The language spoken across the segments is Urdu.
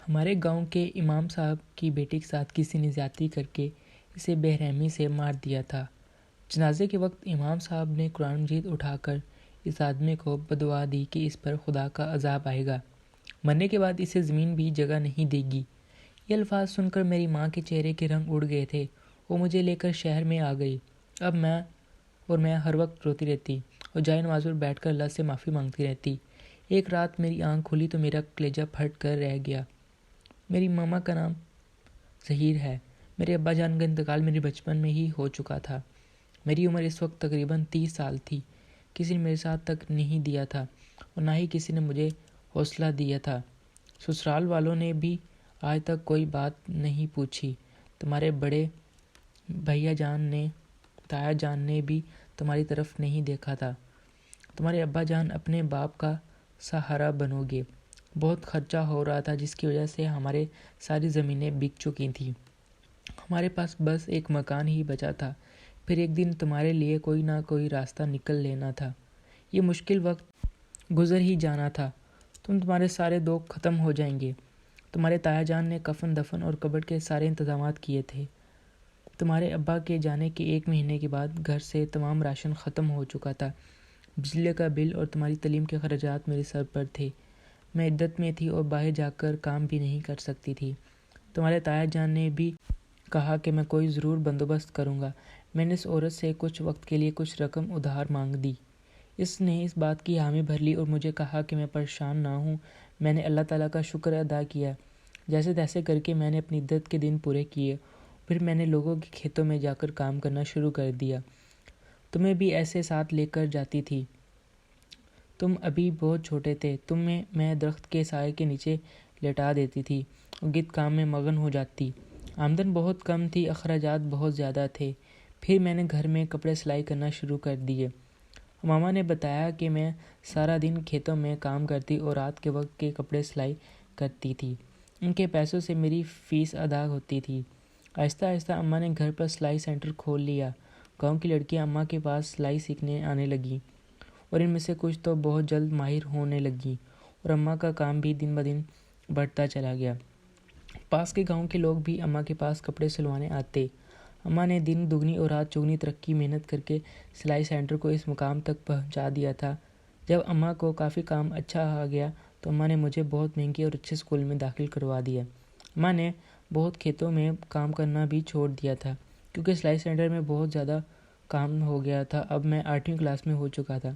ہمارے گاؤں کے امام صاحب کی بیٹی کے ساتھ کسی نے زیادتی کر کے اسے بے رحمی سے مار دیا تھا۔ جنازے کے وقت امام صاحب نے قرآن مجید اٹھا کر اس آدمی کو بدعا دی کہ اس پر خدا کا عذاب آئے گا، مرنے کے بعد اسے زمین بھی جگہ نہیں دے گی۔ یہ الفاظ سن کر میری ماں کے چہرے کے رنگ اڑ گئے تھے۔ وہ مجھے لے کر شہر میں آ گئی۔ اب میں ہر وقت روتی رہتی اور جائے نماز پر بیٹھ کر اللہ سے معافی مانگتی رہتی۔ ایک رات میری آنکھ کھلی تو میرا کلیجہ پھٹ کر رہ گیا۔ میری ماما کا نام ظہیر ہے۔ میرے ابا جان کا انتقال میرے بچپن میں ہی ہو چکا تھا۔ میری عمر اس وقت تقریباً 30 سال تھی۔ کسی نے میرے ساتھ تک نہیں دیا تھا اور نہ ہی کسی نے مجھے حوصلہ دیا تھا۔ سسرال والوں نے بھی آج تک کوئی بات نہیں پوچھی۔ تمہارے بڑے بھیا جان نے، تایا جان نے بھی تمہاری طرف نہیں دیکھا تھا۔ تمہارے ابا جان اپنے باپ کا سہارا بنو گے۔ بہت خرچہ ہو رہا تھا جس کی وجہ سے ہمارے ساری زمینیں بک چکی تھیں۔ ہمارے پاس بس ایک مکان ہی بچا تھا۔ پھر ایک دن تمہارے لیے کوئی نہ کوئی راستہ نکل لینا تھا۔ یہ مشکل وقت گزر ہی جانا تھا۔ تمہارے سارے دکھ ختم ہو جائیں گے۔ تمہارے تایا جان نے کفن دفن اور قبر کے سارے انتظامات کیے تھے۔ تمہارے ابا کے جانے کے 1 مہینے کے بعد گھر سے تمام راشن ختم ہو چکا تھا۔ بجلی کا بل اور تمہاری تعلیم کے خراجات میرے سر پر تھے۔ میں عدت میں تھی اور باہر جا کر کام بھی نہیں کر سکتی تھی۔ تمہارے تایا جان نے بھی کہا کہ میں کوئی ضرور بندوبست کروں گا۔ میں نے اس عورت سے کچھ وقت کے لیے کچھ رقم ادھار مانگ دی۔ اس نے اس بات کی حامی بھر لی اور مجھے کہا کہ میں پریشان نہ ہوں۔ میں نے اللہ تعالیٰ کا شکر ادا کیا۔ جیسے تیسے کر کے میں نے اپنی عدت کے دن پورے کیے۔ پھر میں نے لوگوں کے کھیتوں میں جا کر کام کرنا شروع کر دیا۔ تمہیں بھی ایسے ساتھ لے کر جاتی تھی۔ تم ابھی بہت چھوٹے تھے۔ تمہیں میں درخت کے سائے کے نیچے لٹا دیتی تھی اور گت کام میں مگن ہو جاتی۔ آمدن بہت کم تھی، اخراجات بہت زیادہ تھے۔ پھر میں نے گھر میں کپڑے سلائی کرنا شروع کر دیے۔ ماما نے بتایا کہ میں سارا دن کھیتوں میں کام کرتی اور رات کے وقت کے کپڑے سلائی کرتی تھی۔ ان کے پیسوں سے میری فیس ادا ہوتی تھی۔ آہستہ آہستہ اماں نے گھر پر سلائی سینٹر کھول لیا۔ گاؤں کی لڑکیاں اماں کے پاس سلائی سیکھنے آنے لگیں اور ان میں سے کچھ تو بہت جلد ماہر ہونے لگیں اور اماں کا کام بھی دن بدن بڑھتا چلا گیا۔ پاس کے گاؤں کے لوگ بھی اماں کے پاس کپڑے سلوانے آتے۔ اماں نے دن دگنی اور رات چگنی ترقی محنت کر کے سلائی سینٹر کو اس مقام تک پہنچا دیا تھا۔ جب اماں کو کافی کام اچھا آ گیا تو اماں نے مجھے بہت مہنگے اور اچھے اسکول میں داخل کروا دیا۔ اماں نے بہت کھیتوں میں کام کرنا بھی چھوڑ دیا تھا کیونکہ سلائی سینٹر میں بہت زیادہ کام ہو گیا تھا۔ اب میں 8ویں کلاس میں ہو چکا تھا۔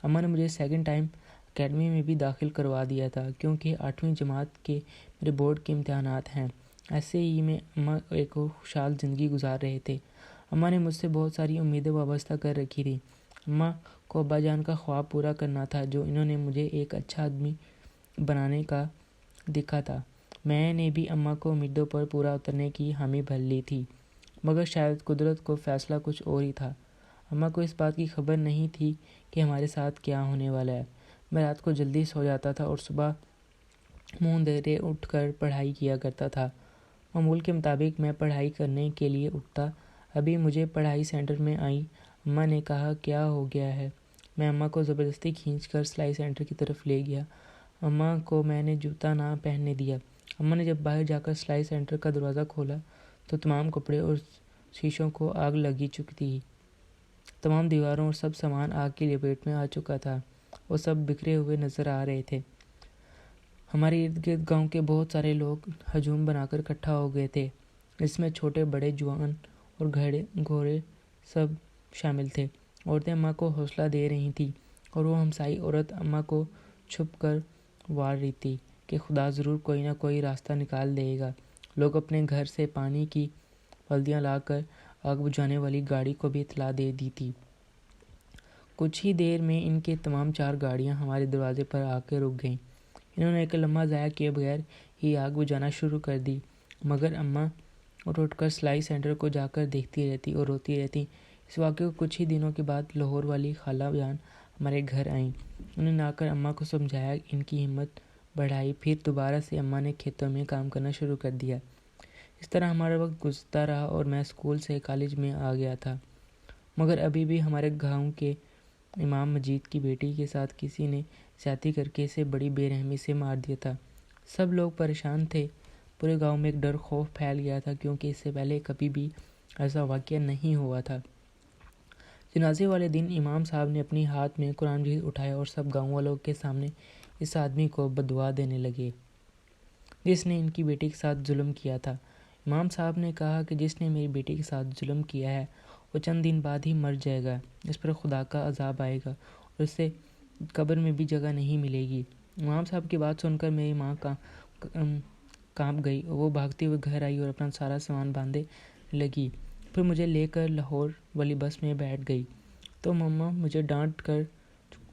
اماں نے مجھے سیکنڈ ٹائم اکیڈمی میں بھی داخل کروا دیا تھا کیونکہ 8ویں جماعت کے میرے بورڈ کے امتحانات ہیں۔ ایسے ہی میں اماں ایک خوشحال زندگی گزار رہے تھے۔ اماں نے مجھ سے بہت ساری امیدیں وابستہ کر رکھی تھیں۔ اماں کو ابا جان کا خواب پورا کرنا تھا جو انہوں نے مجھے ایک اچھا آدمی بنانے کا دکھا تھا۔ میں نے بھی اماں کو امیدوں پر پورا اترنے کی حامی بھر لی تھی، مگر شاید قدرت کو فیصلہ کچھ اور ہی تھا۔ اماں کو اس بات کی خبر نہیں تھی کہ ہمارے ساتھ کیا ہونے والا ہے۔ میں رات کو جلدی سو جاتا تھا اور صبح منہ اندھیرے اٹھ کر پڑھائی کیا کرتا تھا۔ معمول کے مطابق میں پڑھائی کرنے کے لیے اٹھتا۔ ابھی مجھے پڑھائی سینٹر میں آئی اماں نے کہا کیا ہو گیا ہے؟ میں اماں کو زبردستی کھینچ کر سلائی سینٹر کی طرف لے گیا۔ اماں کو میں نے جوتا نہ پہننے دیا۔ اماں نے جب باہر جا کر سلائی سینٹر کا دروازہ کھولا تو تمام کپڑے اور شیشوں کو آگ لگی چکی تھی۔ تمام دیواروں اور سب سامان آگ کی لپیٹ میں آ چکا تھا اور سب بکھرے ہوئے نظر آ رہے تھے۔ ہمارے ارد گرد گاؤں کے بہت سارے لوگ ہجوم بنا کر اکٹھا ہو گئے تھے، جس میں چھوٹے بڑے جوان اور گھوڑے سب شامل تھے۔ عورتیں اماں کو حوصلہ دے رہی تھیں اور وہ ہمسائی عورت اماں کو چھپ کر وار رہی تھی کہ خدا ضرور کوئی نہ کوئی راستہ نکال دے گا۔ لوگ اپنے گھر سے پانی کی بالٹیاں لا کر آگ بجھانے والی گاڑی کو بھی اطلاع دے دی تھی۔ کچھ ہی دیر میں ان کے تمام 4 گاڑیاں ہمارے دروازے پر آ کے رک گئیں۔ انہوں نے ایک لمحہ ضائع کیے بغیر ہی آگ بجھانا شروع کر دی، مگر اماں اٹھ کر سلائی سینٹر کو جا کر دیکھتی رہتی اور روتی رہتی۔ اس واقعے کو کچھ ہی دنوں کے بعد لاہور والی خالہ جان ہمارے گھر آئیں۔ انہوں نے آ کر اماں کو سمجھایا، ان کی ہمت بڑھائی۔ پھر دوبارہ سے اماں نے کھیتوں میں کام کرنا شروع کر دیا۔ اس طرح ہمارا وقت گزرتا رہا اور میں اسکول سے کالج میں آ گیا تھا، مگر ابھی بھی ہمارے گاؤں کے امام مجید کی بیٹی کے ساتھ کسی نے زیادتی کر کے اسے بڑی بے رحمی سے مار دیا تھا۔ سب لوگ پریشان تھے۔ پورے گاؤں میں ایک ڈر خوف پھیل گیا تھا، کیونکہ اس سے پہلے کبھی بھی ایسا واقعہ نہیں ہوا تھا۔ جنازے والے دن امام صاحب نے اپنی ہاتھ میں قرآن مجید اٹھایا اور سب گاؤں والوں کے سامنے اس آدمی کو بددعا دینے لگے جس نے ان کی بیٹی کے ساتھ ظلم کیا تھا۔ امام صاحب نے کہا کہ جس نے میری بیٹی کے ساتھ ظلم کیا ہے وہ چند دن بعد ہی مر جائے گا، اس پر خدا کا عذاب آئے گا اور اسے قبر میں بھی جگہ نہیں ملے گی۔ امام صاحب کی بات سن کر میری ماں کانپ گئی، وہ بھاگتے ہوئے گھر آئی اور اپنا سارا سامان باندھنے لگی، پھر مجھے لے کر لاہور والی بس میں بیٹھ گئی تو مما مجھے ڈانٹ کر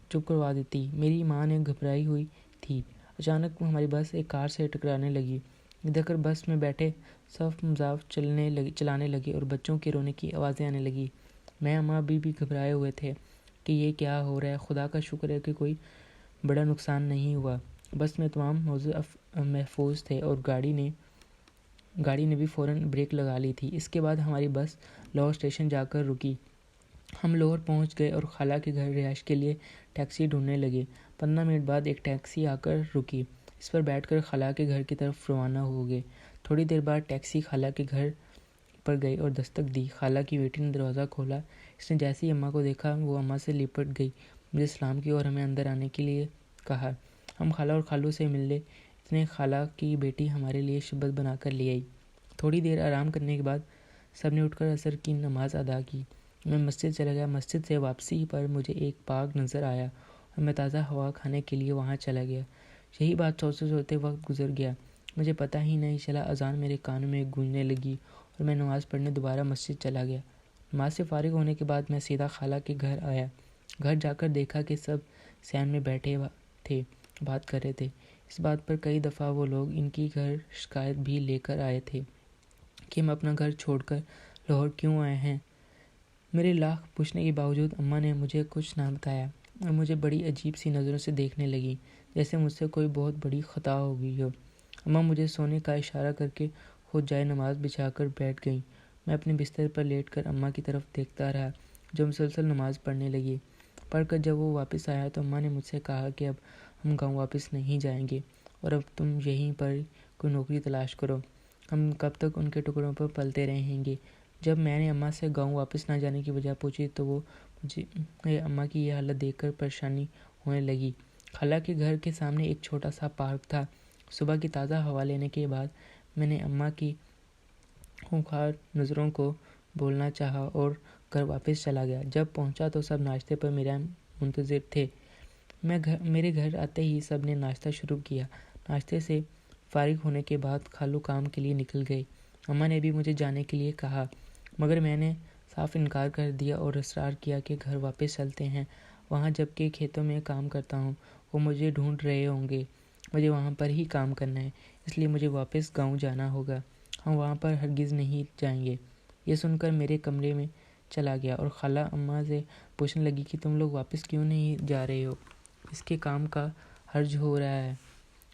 چپ کروا دیتی۔ میری ماں نے گھبرائی ہوئی تھی۔ اچانک ہماری بس ایک کار سے ٹکرانے لگی۔ یہ دیکھ کر بس میں بیٹھے سب مذاق چلانے لگے اور بچوں کے رونے کی آوازیں آنے لگی۔ میں اماں بھی گھبرائے ہوئے تھے کہ یہ کیا ہو رہا ہے۔ خدا کا شکر ہے کہ کوئی بڑا نقصان نہیں ہوا۔ بس میں تمام موضوع محفوظ تھے اور گاڑی نے بھی فوراً بریک لگا لی تھی۔ اس کے بعد ہماری بس لاہور اسٹیشن جا کر رکی۔ ہم لاہور پہنچ گئے اور خالہ کے گھر رہائش کے لیے ٹیکسی ڈھونڈنے لگے۔ 15 منٹ بعد ایک ٹیکسی آ کر رکی، اس پر بیٹھ کر خالہ کے گھر کی طرف روانہ ہو گئے۔ تھوڑی دیر بعد ٹیکسی خالہ کے گھر پر گئی اور دستک دی۔ خالہ کی بیٹی نے دروازہ کھولا۔ اس نے جیسے ہی اماں کو دیکھا وہ اماں سے لپٹ گئی، مجھے سلام کی اور ہمیں اندر آنے کے لیے کہا۔ ہم خالہ اور خالو سے ملے۔ اتنے خالہ کی بیٹی ہمارے لیے شربت بنا کر لے آئی۔ تھوڑی دیر آرام کرنے کے بعد سب نے اٹھ کر عصر کی نماز ادا کی۔ میں مسجد چلا گیا۔ مسجد سے واپسی پر مجھے ایک پارک نظر آیا اور میں تازہ ہوا کھانے کے لیے وہاں چلا گیا۔ یہی بات سوچتے وقت گزر گیا، مجھے پتہ ہی نہیں چلا اذان میرے کانوں میں گونجنے لگی اور میں نماز پڑھنے دوبارہ مسجد چلا گیا۔ نماز سے فارغ ہونے کے بعد میں سیدھا خالہ کے گھر آیا۔ گھر جا کر دیکھا کہ سب صحن میں بیٹھے تھے، بات کر رہے تھے۔ اس بات پر کئی دفعہ وہ لوگ ان کی گھر شکایت بھی لے کر آئے تھے کہ ہم اپنا گھر چھوڑ کر لاہور کیوں آئے ہیں۔ میرے لاکھ پوچھنے کے باوجود اماں نے مجھے کچھ نہ بتایا اور مجھے بڑی عجیب سی نظروں سے دیکھنے لگی، جیسے مجھ سے کوئی بہت بڑی خطا ہو گئی ہو۔ اماں مجھے سونے کا اشارہ کر کے خود جائے نماز بچھا کر بیٹھ گئیں۔ میں اپنے بستر پر لیٹ کر اماں کی طرف دیکھتا رہا جو مسلسل نماز پڑھنے لگی۔ پڑھ کر جب وہ واپس آیا تو اماں نے مجھ سے کہا کہ اب ہم گاؤں واپس نہیں جائیں گے اور اب تم یہیں پر کوئی نوکری تلاش کرو، ہم کب تک ان کے ٹکڑوں پر پلتے رہیں گے۔ جب میں نے اماں سے گاؤں واپس نہ جانے کی وجہ پوچھی تو وہ مجھے اماں کی یہ حالت دیکھ کر پریشانی ہونے لگی۔ خالہ کے گھر کے سامنے ایک چھوٹا سا پارک تھا۔ صبح کی تازہ ہوا لینے کے بعد میں نے اماں کی خونخوار نظروں کو بھولنا چاہا اور گھر واپس چلا گیا۔ جب پہنچا تو سب ناشتے پر میرا منتظر تھے۔ میرے گھر آتے ہی سب نے ناشتہ شروع کیا۔ ناشتے سے فارغ ہونے کے بعد خالو کام کے لیے نکل گئے۔ اماں نے بھی مجھے جانے کے لیے کہا، مگر میں نے صاف انکار کر دیا اور اصرار کیا کہ گھر واپس چلتے ہیں۔ وہاں جب کہ کھیتوں میں کام کرتا ہوں، وہ مجھے ڈھونڈ رہے ہوں گے، مجھے وہاں پر ہی کام کرنا ہے، اس لیے مجھے واپس گاؤں جانا ہوگا، ہم وہاں پر ہرگز نہیں جائیں گے۔ یہ سن کر میرے کمرے میں چلا گیا اور خالہ اماں سے پوچھنے لگی کہ تم لوگ واپس کیوں نہیں جا رہے ہو، اس کے کام کا حرج ہو رہا ہے۔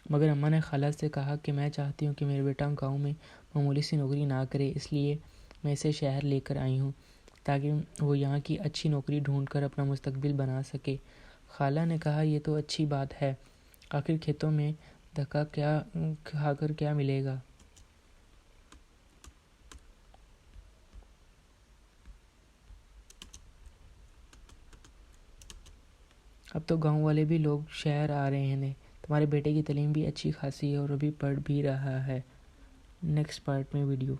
مگر اماں نے خالہ سے کہا کہ میں چاہتی ہوں کہ میرا بیٹا گاؤں میں معمولی سی نوکری نہ کرے، اس لیے میں اسے شہر لے کر آئی ہوں تاکہ وہ یہاں کی اچھی نوکری ڈھونڈ کر اپنا مستقبل بنا سکے۔ خالہ نے کہا، یہ تو اچھی بات ہے، آخر کھیتوں میں دھکا کھا کر کیا ملے گا۔ اب تو گاؤں والے بھی لوگ شہر آ رہے ہیں، تمہارے بیٹے کی تعلیم بھی اچھی خاصی ہے اور ابھی پڑھ بھی رہا ہے۔ نیکسٹ پارٹ میں ویڈیو